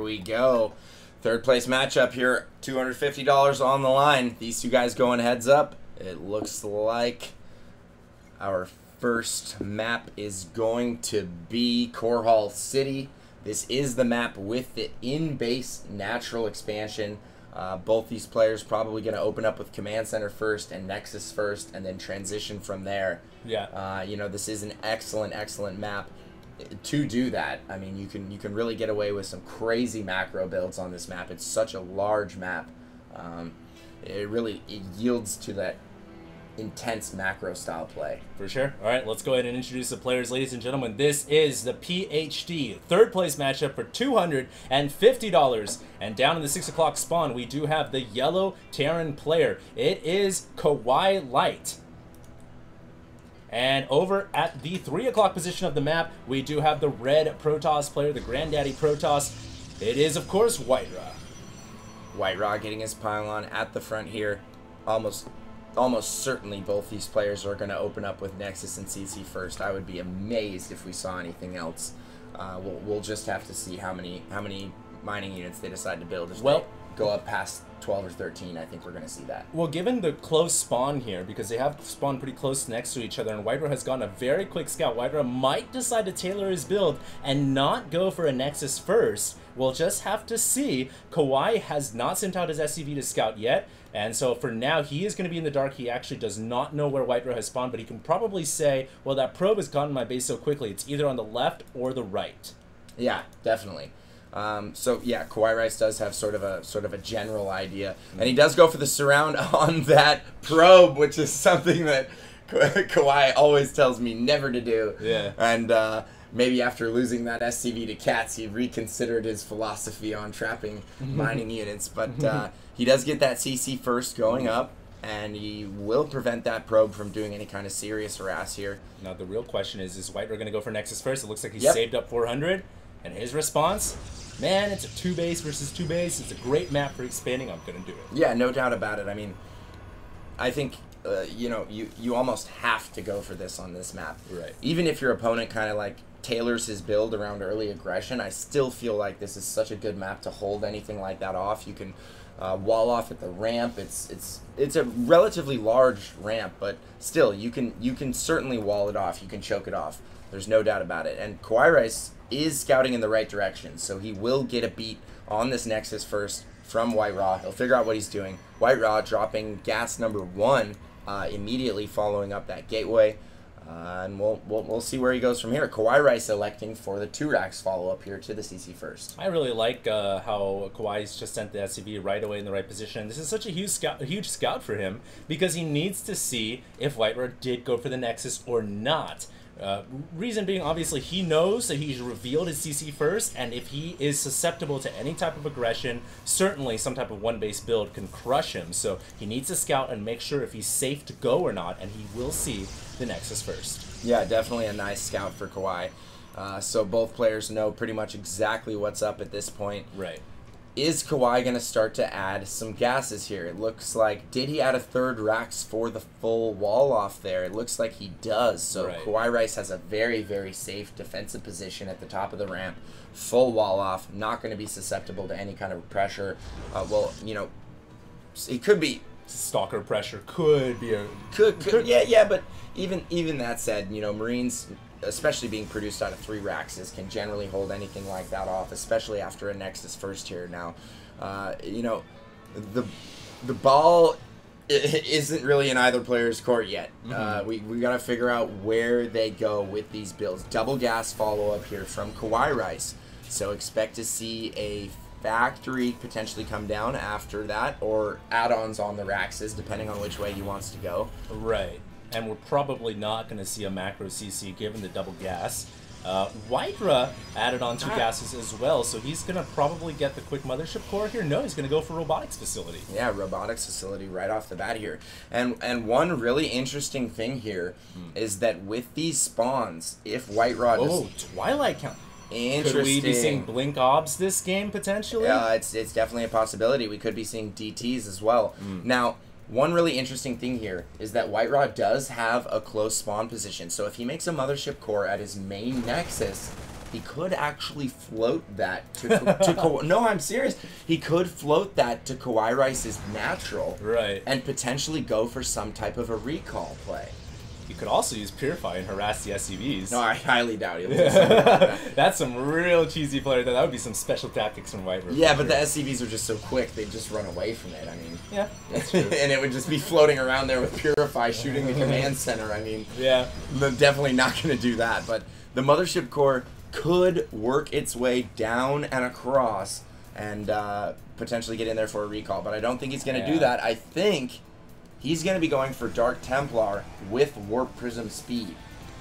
we go. Third place matchup here, $250 on the line. These two guys going heads up. It looks like our first map is going to be Core Hall City. This is the map with the in-base natural expansion. Both these players probably going to open up with Command Center first and Nexus first, and then transition from there. Yeah. You know, this is an excellent, excellent map to do that. I mean, you can really get away with some crazy macro builds on this map. It's such a large map. It yields to that intense macro style play. For sure. All right, let's go ahead and introduce the players, ladies and gentlemen. This is the pHD third place matchup for $250. And down in the 6 o'clock spawn, we do have the yellow Terran player. It is KawaiiRice. And over at the 3 o'clock position of the map, we do have the red Protoss player, the Granddaddy Protoss. It is, of course, WhiteRa. WhiteRa getting his pylon at the front here. Almost certainly both these players are going to open up with Nexus and CC first. I would be amazed if we saw anything else. We'll just have to see how many mining units they decide to build. If they go up past 12 or 13, I think we're going to see that. Well, given the close spawn here, because they have spawned pretty close next to each other, and WhiteRa has gotten a very quick scout, WhiteRa might decide to tailor his build and not go for a Nexus first. We'll just have to see. Kawhi has not sent out his SCV to scout yet, and so for now, he is going to be in the dark. He actually does not know where WhiteRa has spawned, but he can probably say, well, that probe has gone in my base so quickly, it's either on the left or the right. Yeah, definitely. So yeah, KawaiiRice does have sort of a general idea, and he does go for the surround on that probe, which is something that Kawhi always tells me never to do. Yeah. And maybe after losing that SCV to Cats, he reconsidered his philosophy on trapping mining units. But he does get that CC first going up, and he will prevent that probe from doing any kind of serious harass here. Now the real question is WhiteRa going to go for Nexus first? It looks like he's saved up 400, and his response. Man, it's a 2-base versus 2-base. It's a great map for expanding. I'm going to do it. Yeah, no doubt about it. I mean, I think, you know, you almost have to go for this on this map. Right. Even if your opponent kind of like tailors his build around early aggression, I still feel like this is such a good map to hold anything like that off. You can wall off at the ramp. It's a relatively large ramp, but still, you can certainly wall it off. You can choke it off. There's no doubt about it. And KawaiiRice is scouting in the right direction, so he will get a beat on this Nexus first from WhiteRa. He'll figure out what he's doing. WhiteRa dropping gas number 1 immediately following up that gateway, and we'll see where he goes from here. KawaiiRice electing for the 2 racks follow up here to the CC first. I really like how Kawhi's just sent the SCV right away in the right position. This is such a huge scout for him because he needs to see if WhiteRa did go for the Nexus or not. Reason being, obviously, he knows that he's revealed his CC first, and if he is susceptible to any type of aggression, certainly some type of 1-base build can crush him. So he needs to scout and make sure if he's safe to go or not, and he will see the Nexus first. Yeah, definitely a nice scout for Kawhi. So both players know pretty much exactly what's up at this point. Right. Is Kawhi going to start to add some gases here? It looks like, did he add a 3rd racks for the full wall off there? It looks like he does. So right. KawaiiRice has a very, very safe defensive position at the top of the ramp. Full wall off, not going to be susceptible to any kind of pressure. Well, you know, it could be... Stalker pressure could be a... Could. Yeah, but even that said, you know, Marines... especially being produced out of 3 racks, can generally hold anything like that off, especially after a Nexus first here. Now, you know, the ball isn't really in either player's court yet. We got to figure out where they go with these builds. Double gas follow up here from KawaiiRice, so expect to see a factory potentially come down after that, or add-ons on the racks, depending on which way he wants to go. Right. And we're probably not going to see a macro CC given the double gas. WhiteRa added on 2 gases as well, so he's going to probably get the quick mothership core here. No, he's going to go for robotics facility. Yeah, robotics facility right off the bat here. And one really interesting thing here is that with these spawns, if WhiteRa does... Oh, Twilight count. Interesting. Could we be seeing Blink Obs this game, potentially? Yeah, it's definitely a possibility. We could be seeing DTs as well. Now... one really interesting thing here is that WhiteRa does have a close spawn position. So if he makes a mothership core at his main Nexus, he could actually float that to no, I'm serious. He could float that to KawaiiRice's natural, right, and potentially go for some type of a recall play. You could also use Purify and harass the SCVs. No, I highly doubt he'll do something like that. That's some real cheesy player. That would be some special tactics from WhiteRa. Yeah, but the SCVs are just so quick, they'd just run away from it. I mean, yeah, that's true. And it would just be floating around there with Purify shooting the command center. I mean, yeah, they're definitely not going to do that. But the Mothership Core could work its way down and across and potentially get in there for a recall. But I don't think he's going to do that. I think he's going to be going for Dark Templar with Warp Prism speed.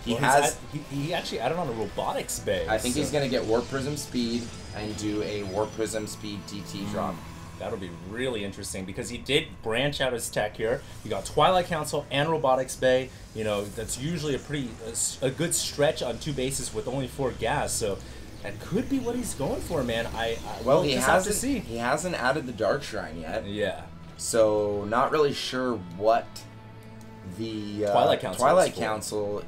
He actually added on a robotics bay. I think he's going to get Warp Prism speed and do a Warp Prism speed DT drop. That'll be really interesting because he did branch out his tech here. You got Twilight Council and Robotics Bay. You know, that's usually a good stretch on 2 bases with only 4 gas. So that could be what he's going for, man. Well, he have to see. He hasn't added the Dark Shrine yet. Yeah. So not really sure what the Twilight Council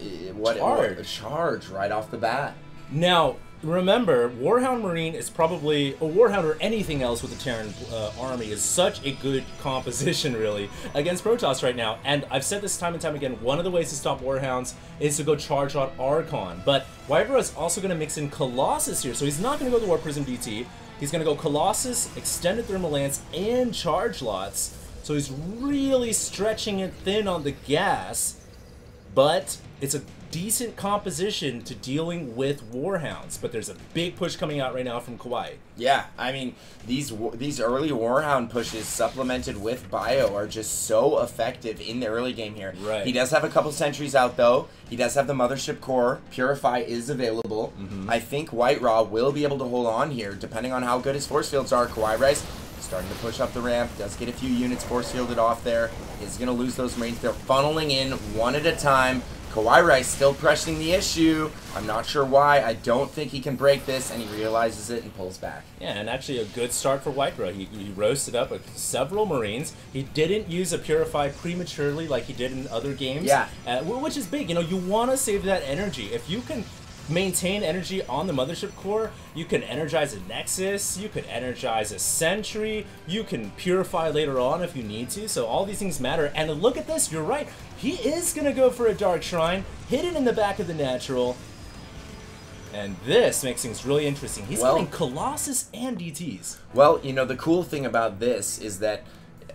charge right off the bat. Now, remember, Warhound Marine is probably, or Warhound or anything else with the Terran army is such a good composition, really, against Protoss right now. And I've said this time and time again, one of the ways to stop Warhounds is to go charge out Archon. But WhiteRa is also going to mix in Colossus here, so he's not going to go the Warp Prism DT. He's going to go Colossus, Extended Thermal Lance, and Charge Lots. So he's really stretching it thin on the gas, but it's a decent composition to dealing with Warhounds. But there's a big push coming out right now from Kawhi. Yeah, I mean, these early Warhound pushes supplemented with Bio are just so effective in the early game here. Right. He does have a couple sentries out, though. He does have the Mothership Core. Purify is available. I think WhiteRa will be able to hold on here, depending on how good his force fields are. KawaiiRice starting to push up the ramp, does get a few units force fielded off there. Is going to lose those Marines. They're funneling in one at a time. KawaiiRice still pressing the issue. I'm not sure why. I don't think he can break this, and he realizes it and pulls back. Yeah, and actually a good start for WhiteRa. He roasted up with several Marines. He didn't use a Purify prematurely like he did in other games. Yeah. Which is big. You know, you want to save that energy. If you can maintain energy on the Mothership Core, you can energize a Nexus, you can energize a Sentry, you can Purify later on if you need to, so all these things matter. And look at this, you're right, he is going to go for a Dark Shrine, hidden in the back of the natural, and this makes things really interesting. He's getting Colossus and DTs. Well, you know, the cool thing about this is that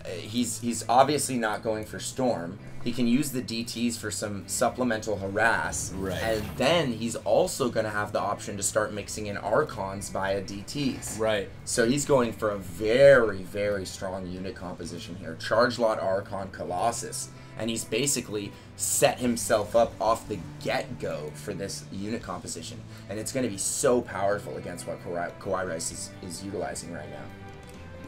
he's obviously not going for Storm. He can use the DTs for some supplemental harass, right. And then he's also going to have the option to start mixing in Archons via DTs. Right. So he's going for a very, very strong unit composition here. Charge Lot Archon Colossus. And he's basically set himself up off the get-go for this unit composition. And it's going to be so powerful against what KawaiiRice is utilizing right now.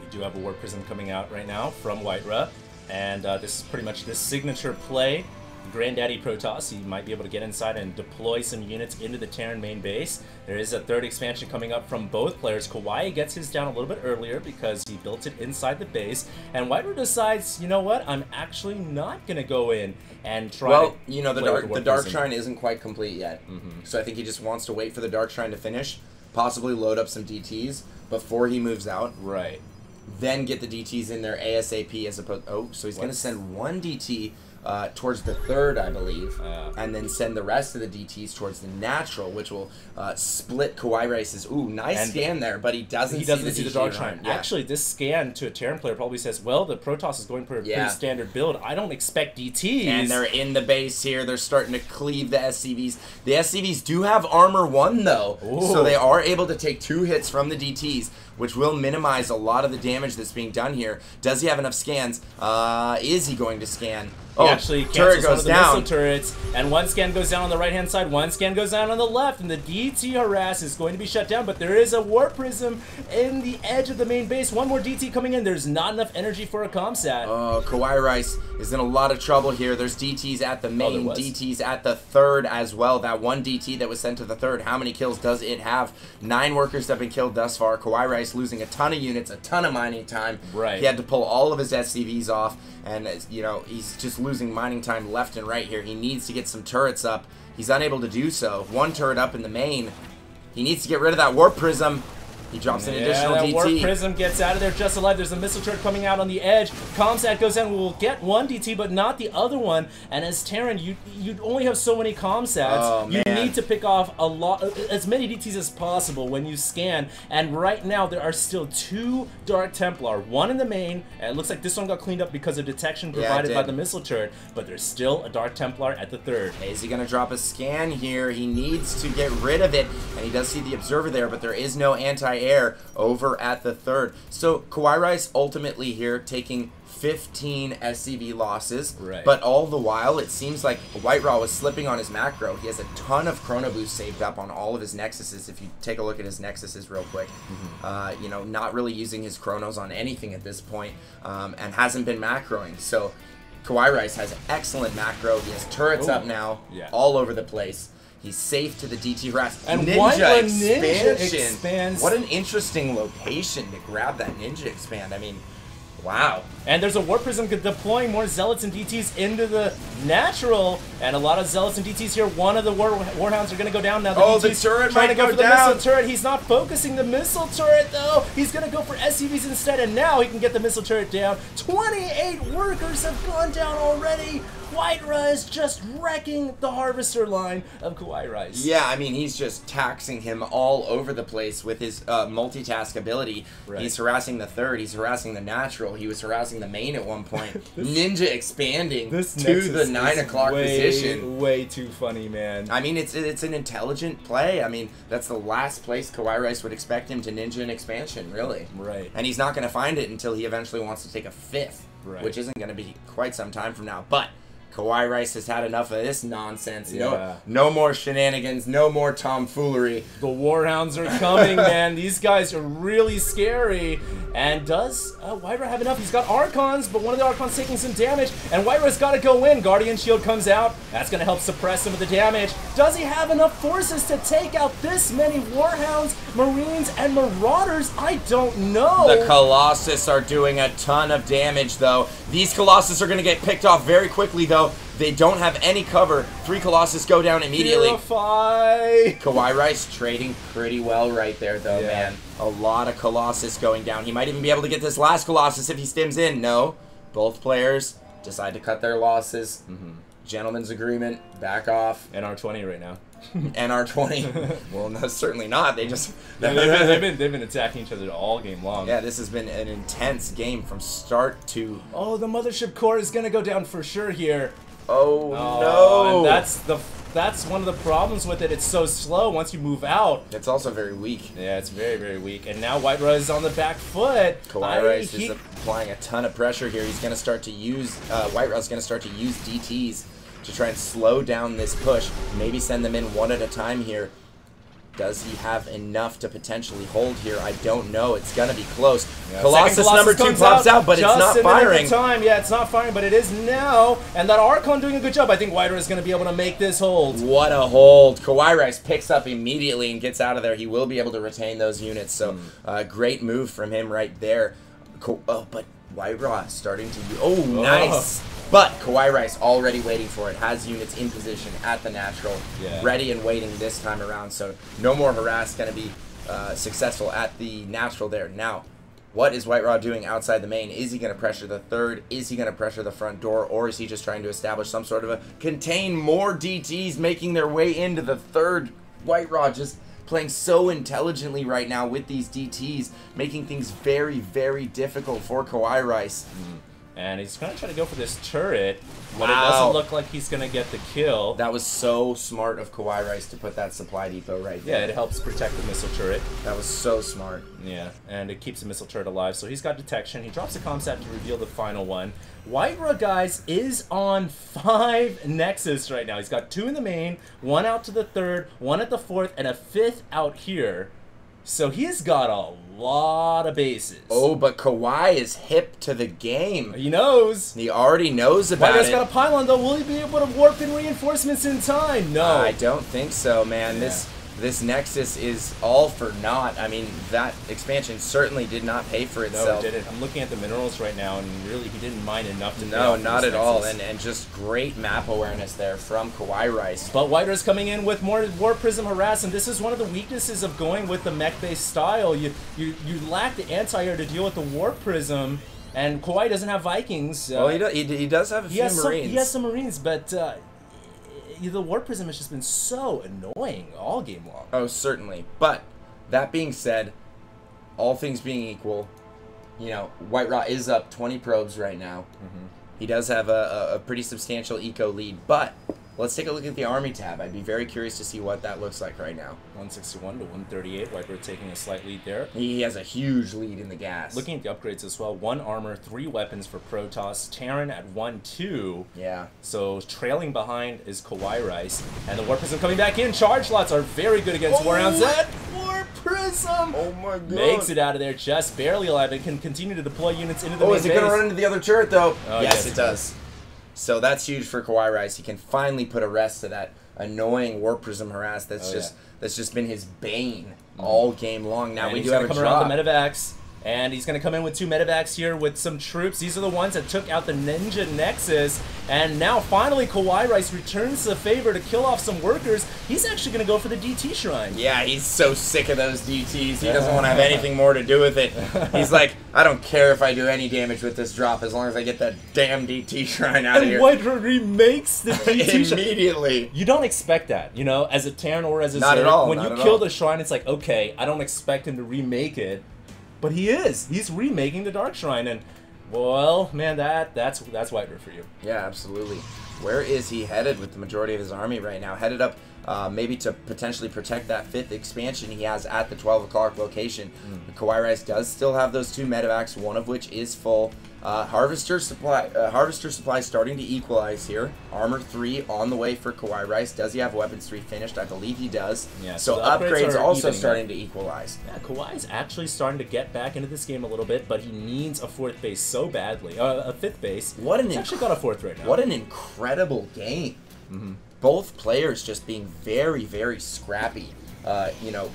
We do have a Warp Prism coming out right now from WhiteRa. And this is pretty much this signature play. Granddaddy Protoss, he might be able to get inside and deploy some units into the Terran main base. There is a third expansion coming up from both players. Kawhi gets his down a little bit earlier because he built it inside the base. And WhiteRa decides, you know what, I'm actually not going to go in and try to you know, the Dark Shrine isn't quite complete yet. So I think he just wants to wait for the Dark Shrine to finish, possibly load up some DTs before he moves out. Right. Then get the DTs in there ASAP as opposed... Oh, so he's going to send one DT towards the third, I believe, and then send the rest of the DTs towards the natural, which will split KawaiiRice's... Ooh, nice scan there, but he doesn't see the Dark Shrine. Yeah. Actually, this scan to a Terran player probably says, well, the Protoss is going for a pretty standard build. I don't expect DTs. And they're in the base here. They're starting to cleave the SCVs. The SCVs do have Armor 1, though, so they are able to take 2 hits from the DTs, which will minimize a lot of the damage that's being done here. Does he have enough scans? Is he going to scan? He actually cancels one of the missile turrets, and one scan goes down on the right-hand side, one scan goes down on the left, and the DT harass is going to be shut down, but there is a Warp Prism in the edge of the main base. One more DT coming in. There's not enough energy for a comsat. Oh, KawaiiRice is in a lot of trouble here. There's DTs at the main, DTs at the third as well. That one DT that was sent to the third, how many kills does it have? 9 workers have been killed thus far. KawaiiRice losing a ton of units, a ton of mining time. Right. He had to pull all of his SCVs off, and you know, he's just losing mining time left and right here. He needs to get some turrets up. He's unable to do so. One turret up in the main. He needs to get rid of that Warp Prism. He drops an additional that DT. Warp Prism gets out of there just alive. There's a missile turret coming out on the edge. Comsat goes in. We'll get one DT, but not the other one. And as Terran, you only have so many Comsats. Oh, you man. need to pick off as many DTs as possible when you scan. And right now, there are still 2 Dark Templar. One in the main. And it looks like this one got cleaned up because of detection provided by the missile turret. But there's still a Dark Templar at the third. Is he going to drop a scan here? He needs to get rid of it. And he does see the Observer there, but there is no anti-air over at the third. So KawaiiRice ultimately here taking 15 SCV losses, but all the while it seems like WhiteRa was slipping on his macro. He has a ton of Chrono Boost saved up on all of his Nexuses. If you take a look at his Nexuses real quick, you know, not really using his Chronos on anything at this point, and hasn't been macroing. So KawaiiRice has excellent macro. He has turrets up now all over the place. He's safe to the DT harass. And Ninja expansion. expands. What an interesting location to grab that Ninja expand. I mean, wow. And there's a Warp Prism deploying more Zealots and DTs into the natural. And a lot of Zealots and DTs here. One of the Warhounds are going to go down now. The turret trying might to go for the down. missile turret. He's not focusing the missile turret, though. He's going to go for SCVs instead. And now he can get the missile turret down. 28 workers have gone down already. WhiteRa is just wrecking the Harvester line of KawaiiRice. Yeah, I mean, he's just taxing him all over the place with his multitask ability. He's harassing the third, he's harassing the natural, he was harassing the main at one point. Ninja expanding to the 9 o'clock position. Way too funny, man. I mean, it's an intelligent play. I mean, that's the last place KawaiiRice would expect him to Ninja an expansion, really. And he's not going to find it until he eventually wants to take a 5th, which isn't going to be quite some time from now. But KawaiiRice has had enough of this nonsense. No more shenanigans, no more tomfoolery. The Warhounds are coming, man. These guys are really scary. And does WhiteRa have enough? He's got Archons, but one of the Archons taking some damage. And WhiteRa's got to go in. Guardian Shield comes out. That's going to help suppress some of the damage. Does he have enough forces to take out this many Warhounds, Marines, and Marauders? I don't know. The Colossus are doing a ton of damage, though. These Colossus are going to get picked off very quickly, though. They don't have any cover. 3 Colossus go down immediately. KawaiiRice trading pretty well right there, though, man. A lot of Colossus going down. He might even be able to get this last Colossus if he stims in. No. Both players decide to cut their losses. Gentleman's agreement. Back off. NR20 right now. NR20. Well, no, certainly not. They just... they've been attacking each other all game long. Yeah, this has been an intense game from start to... Oh, the Mothership Core is going to go down for sure here. Oh, no. And that's one of the problems with it. It's so slow once you move out. It's also very weak. Yeah, it's very, very weak. And now WhiteRa is on the back foot. KawaiiRice is applying a ton of pressure here. He's going to start to use... WhiteRa's going to start to use DTs to try and slow down this push. Maybe send them in one at a time here. Does he have enough to potentially hold here? I don't know. It's going to be close. Yeah, Colossus number 2 pops out, but it's not firing. Yeah, it's not firing, but it is now. And that Archon doing a good job. I think WhiteRa is going to be able to make this hold. What a hold. KawaiiRice picks up immediately and gets out of there. He will be able to retain those units. So, great move from him right there. But WhiteRa starting to... Oh, nice. But KawaiiRice already waiting for it, has units in position at the natural, ready and waiting this time around, so no more harass going to be successful at the natural there. Now, what is WhiteRa doing outside the main? Is he going to pressure the third? Is he going to pressure the front door? Or is he just trying to establish some sort of a contain more DTs making their way into the third? WhiteRa just playing so intelligently right now with these DTs, making things very, very difficult for KawaiiRice. And he's going to try to go for this turret, but it doesn't look like he's going to get the kill. That was so smart of KawaiiRice to put that supply depot right there. Yeah, it helps protect the missile turret. That was so smart. Yeah, and it keeps the missile turret alive. So he's got detection. He drops a Comsat to reveal the final one. WhiteRa, guys, is on 5 Nexus right now. He's got 2 in the main, 1 out to the third, 1 at the fourth, and a 5th out here. So he's got a lot of bases. Oh, but Kawhi is hip to the game. He knows. He already knows about it. WhiteRa's got a pylon, though. Will he be able to warp in reinforcements in time? No. I don't think so, man. this Nexus is all for naught. I mean, that expansion certainly did not pay for itself. No, it didn't. I'm looking at the minerals right now, and really, he didn't mine enough to. No, not at all. And just great map awareness there from KawaiiRice. But WhiteRa's coming in with more Warp Prism Harass, and this is one of the weaknesses of going with the mech-based style. You lack the anti-air to deal with the Warp Prism, and Kawhi doesn't have Vikings. Well, he does have a few Marines. He has some Marines, but the Warp Prism has just been so annoying all game long. Oh, certainly. But that being said, all things being equal, you know, WhiteRa is up 20 probes right now. He does have a pretty substantial eco lead, but let's take a look at the army tab. I'd be very curious to see what that looks like right now. 161 to 138. WhiteRa taking a slight lead there. He has a huge lead in the gas. Looking at the upgrades as well, 1 armor, 3 weapons for Protoss. Terran at 1-2. Yeah. So trailing behind is KawaiiRice. And the Warp Prism coming back in. Charge slots are very good against Warhounds. That Warp Prism! Oh my god. Makes it out of there just barely alive and can continue to deploy units into the main is it going to run into the other turret though? Oh, yes, it does. So that's huge for KawaiiRice. He can finally put a rest to that annoying Warp Prism harass that's just been his bane all game long. Now we do have a drop. Around the medevacs, and he's going to come in with 2 medevacs here with some troops. These are the ones that took out the Ninja Nexus, and now finally KawaiiRice returns the favor to kill off some workers. He's actually going to go for the DT Shrine. Yeah, he's so sick of those DTs. He doesn't want to have anything more to do with it. He's like, I don't care if I do any damage with this drop as long as I get that damn DT Shrine out of here. And WhiteRa remakes the DT Shrine. Immediately. You don't expect that, you know, as a Terran or as a Not Zerg. at all. When you kill the Shrine, it's like, okay, I don't expect him to remake it. But he is. He's remaking the Dark Shrine, and well, man, that's WhiteRa for you. Yeah, absolutely. Where is he headed with the majority of his army right now? Headed up maybe to potentially protect that 5th expansion he has at the 12 o'clock location. KawaiiRice does still have those 2 medevacs, one of which is full. Harvester supply starting to equalize here. Armor 3 on the way for KawaiiRice. Does he have weapons 3 finished? I believe he does. Yeah, so upgrades also starting to equalize. Yeah, Kawhi's actually starting to get back into this game a little bit, but he needs a 4th base so badly. A 5th base. He's actually got a 4th right now. What an incredible game. Both players just being very, very scrappy. You know,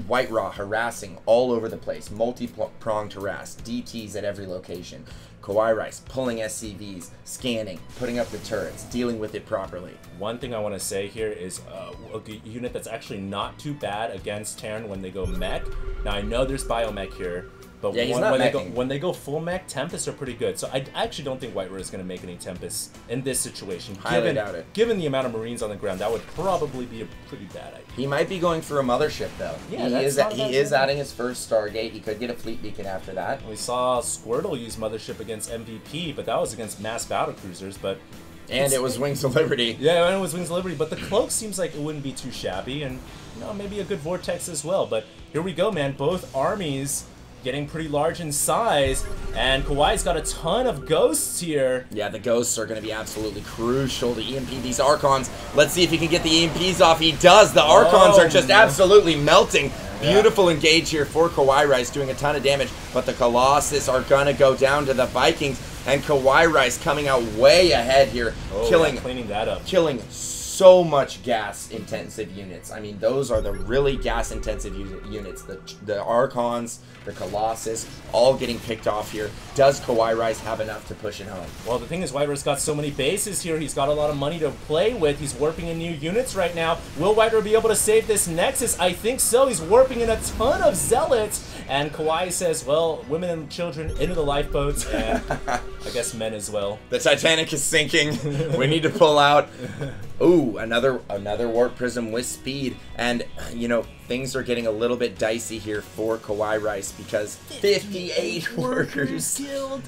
WhiteRa harassing all over the place, multi-pronged harass, DTs at every location. KawaiiRice pulling SCVs, scanning, putting up the turrets, dealing with it properly. One thing I want to say here is a unit that's actually not too bad against Terran when they go mech. Now I know there's biomech here, but yeah, when they go full mech, Tempests are pretty good. So I actually don't think WhiteRa is going to make any Tempests in this situation. Highly doubt it. Given the amount of Marines on the ground, that would probably be a pretty bad idea. He might be going for a mothership though. Yeah, he is adding his first Stargate. He could get a fleet beacon after that. We saw Squirtle use mothership against MVP, but that was against mass battle cruisers. And it was Wings of Liberty. Yeah, and it was Wings of Liberty. But the cloak seems like it wouldn't be too shabby, and you know, maybe a good vortex as well. But here we go, man. Both armies getting pretty large in size, and Kawhi's got a ton of ghosts here. Yeah, the ghosts are going to be absolutely crucial to EMP these Archons. Let's see if he can get the EMPs off. He does. The Archons are just absolutely melting. Yeah. Beautiful engage here for KawaiiRice, doing a ton of damage, but the Colossus are going to go down to the Vikings, and KawaiiRice coming out way ahead here, cleaning that up. Killing so much gas-intensive units. I mean, those are the really gas-intensive units. The Archons, the Colossus, all getting picked off here. Does KawaiiRice have enough to push it home? Well, the thing is, WhiteRa's got so many bases here. He's got a lot of money to play with. He's warping in new units right now. Will WhiteRa be able to save this Nexus? I think so. He's warping in a ton of Zealots. And Kawhi says, well, women and children into the lifeboats, and I guess men as well. The Titanic is sinking. We need to pull out. Ooh, another Warp Prism with speed. And, you know, things are getting a little bit dicey here for KawaiiRice because 58 workers killed.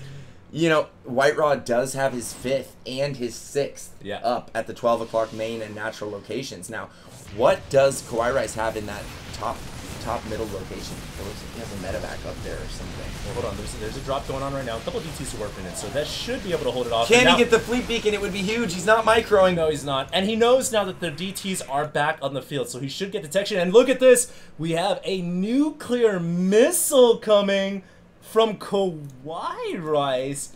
You know, WhiteRa does have his 5th and his 6th up at the 12 o'clock main and natural locations. Now, what does KawaiiRice have in that top middle location? It looks like he has a medevac up there or something. Well, hold on, there's a drop going on right now. A couple of DTs are working it, so that should be able to hold it off. Can he get the fleet beacon? It would be huge. He's not microing. No, he's not. And he knows now that the DTs are back on the field, so he should get detection. And look at this. We have a nuclear missile coming from KawaiiRice.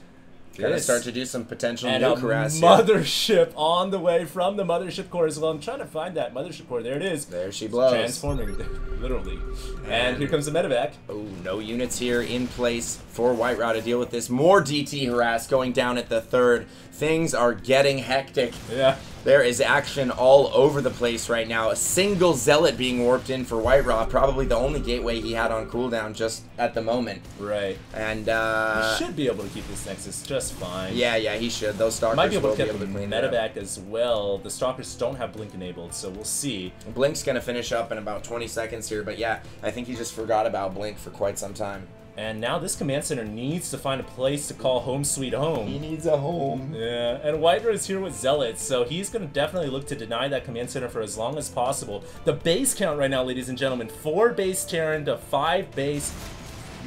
Gonna start to do some potential and nuke harass here. Mothership on the way from the mothership core as well. I'm trying to find that mothership core. There it is. There she blows. Transforming, literally. And here comes the medevac. Oh, no units here in place for WhiteRa to deal with this. More DT harass going down at the third. Things are getting hectic. Yeah. There is action all over the place right now. A single Zealot being warped in for WhiteRa, probably the only gateway he had on cooldown just at the moment. Right. And he should be able to keep this Nexus just fine. Yeah, he should. Those Stalkers might be able will to be get able to the clean that up. medevac as well. The Stalkers don't have Blink enabled, so we'll see. Blink's gonna finish up in about 20 seconds here, but yeah, I think he just forgot about Blink for quite some time. And now this command center needs to find a place to call home sweet home. He needs a home. Yeah, and WhiteRa is here with Zealots, so he's going to definitely look to deny that command center for as long as possible. The base count right now, ladies and gentlemen, 4 base Terran to 5 base,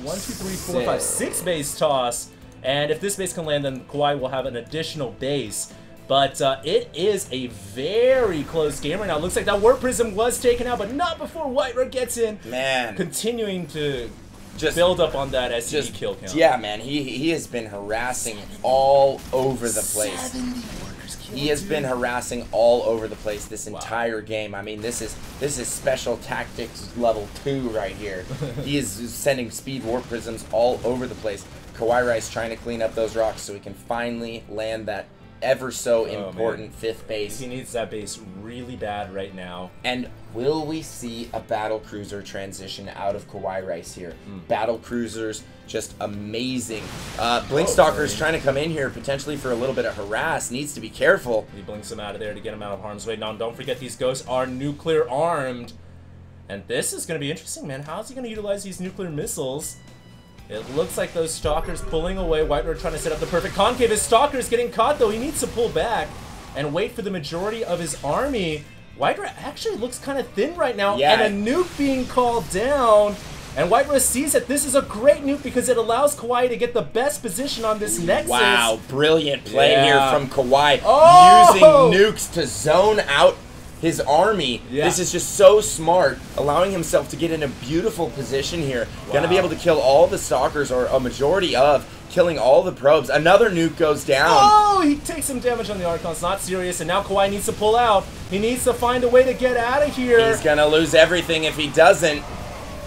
1, 2, 3, 4, 5, 6 base toss. And if this base can land, then Kawhi will have an additional base. But it is a very close game right now. It looks like that Warp Prism was taken out, but not before WhiteRa gets in. Man. Continuing to just build up on that SCV kill count. Yeah, man, he has been harassing all over the place. He has been harassing all over the place this entire game. I mean, this is special tactics level 2 right here. He is sending speed warp prisms all over the place. KawaiiRice trying to clean up those rocks so he can finally land that ever so important 5th base. He needs that base really bad right now. And will we see a battle cruiser transition out of KawaiiRice here? Battle cruisers, just amazing. Blink Stalker's trying to come in here potentially for a little bit of harass. Needs to be careful. He blinks him out of there to get him out of harm's way. Now, don't forget these ghosts are nuclear armed. And this is going to be interesting, man. How's he going to utilize these nuclear missiles? It looks like those Stalkers pulling away. WhiteRa trying to set up the perfect concave. His Stalker's getting caught, though. He needs to pull back and wait for the majority of his army. WhiteRa actually looks kind of thin right now. Yeah. And a nuke being called down. And WhiteRa sees that this is a great nuke because it allows Kawhi to get the best position on this Nexus. Wow, brilliant play here from Kawhi. Using nukes to zone out his army. This is just so smart, allowing himself to get in a beautiful position here. Gonna be able to kill all the Stalkers, or a majority of, killing all the probes. Another nuke goes down. Oh, he takes some damage on the Archons, not serious, and now Kawhi needs to pull out. He needs to find a way to get out of here. He's gonna lose everything if he doesn't.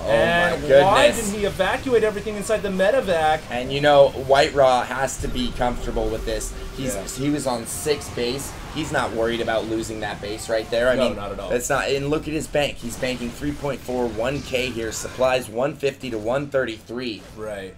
Oh and my goodness. Why didn't he evacuate everything inside the medevac? And you know, WhiteRa has to be comfortable with this. He was on 6th base. He's not worried about losing that base right there. I mean, not at all. It's not. And look at his bank. He's banking 3.41K here. Supplies 150 to 133. Right.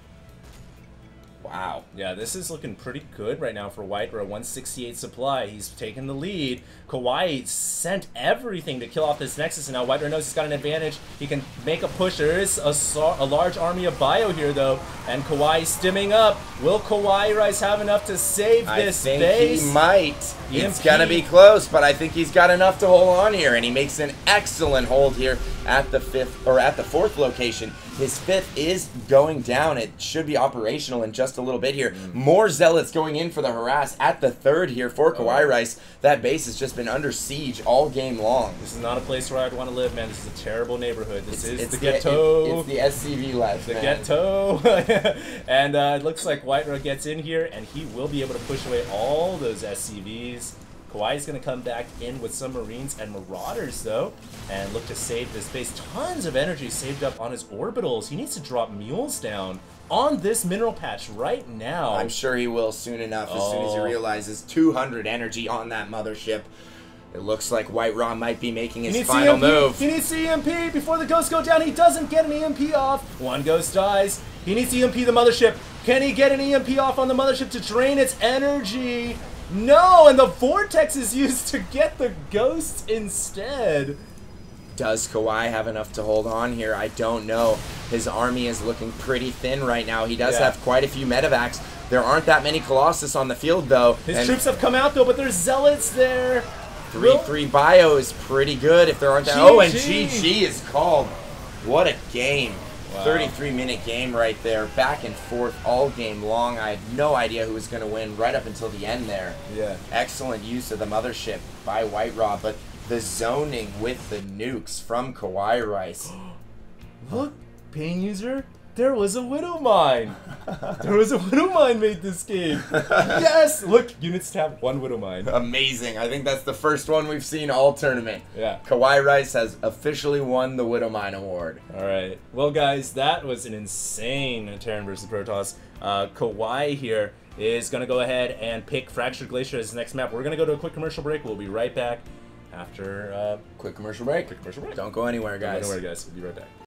Wow. Yeah, this is looking pretty good right now for WhiteRa. 168 supply. He's taking the lead. Kawhi sent everything to kill off this Nexus, and now WhiteRa knows he's got an advantage. He can make a push. There is a large army of bio here, though, and Kawhi stimming up. Will KawaiiRice have enough to save this base? I think he might. It's gonna be close, but I think he's got enough to hold on here, and he makes an excellent hold here at the 4th location. His 5th is going down. It should be operational in just a little bit here. More Zealots going in for the harass at the 3rd here for KawaiiRice. That base has just been under siege all game long. This is not a place where I'd want to live, man. This is a terrible neighborhood. This is the ghetto. It's the SCV life, the ghetto. And it looks like WhiteRa gets in here, and he will be able to push away all those SCVs. Kawhi's going to come back in with some Marines and Marauders, though, and look to save this base. Tons of energy saved up on his orbitals. He needs to drop mules down on this mineral patch right now. I'm sure he will soon enough, as soon as he realizes 200 energy on that mothership. It looks like WhiteRa might be making his final move. He needs the EMP before the ghosts go down. He doesn't get an EMP off. One ghost dies. He needs to EMP the mothership. Can he get an EMP off on the mothership to drain its energy? No, and the vortex is used to get the ghosts instead. Does Kawhi have enough to hold on here? I don't know. His army is looking pretty thin right now. He does have quite a few medevacs. There aren't that many Colossus on the field, though. His troops have come out, though, but there's Zealots there. 3-3 bio is pretty good if there aren't that. Oh, and GG is called. What a game. 33-minute game right there. Back and forth all game long. I had no idea who was going to win right up until the end there. Yeah. Excellent use of the mothership by WhiteRa, but the zoning with the nukes from KawaiiRice. Look, pain user. There was a Widow Mine! There was a Widow Mine made this game! Yes! Look, units tab, 1 Widow Mine. Amazing. I think that's the first one we've seen all tournament. Yeah. KawaiiRice has officially won the Widow Mine award. Alright. Well, guys, that was an insane Terran versus Protoss. Kawaii here is going to go ahead and pick Fractured Glacier as his next map. We're going to go to a quick commercial break. We'll be right back after... Quick commercial break. Quick commercial break. Don't go anywhere, guys. Don't go anywhere, guys. We'll be right back.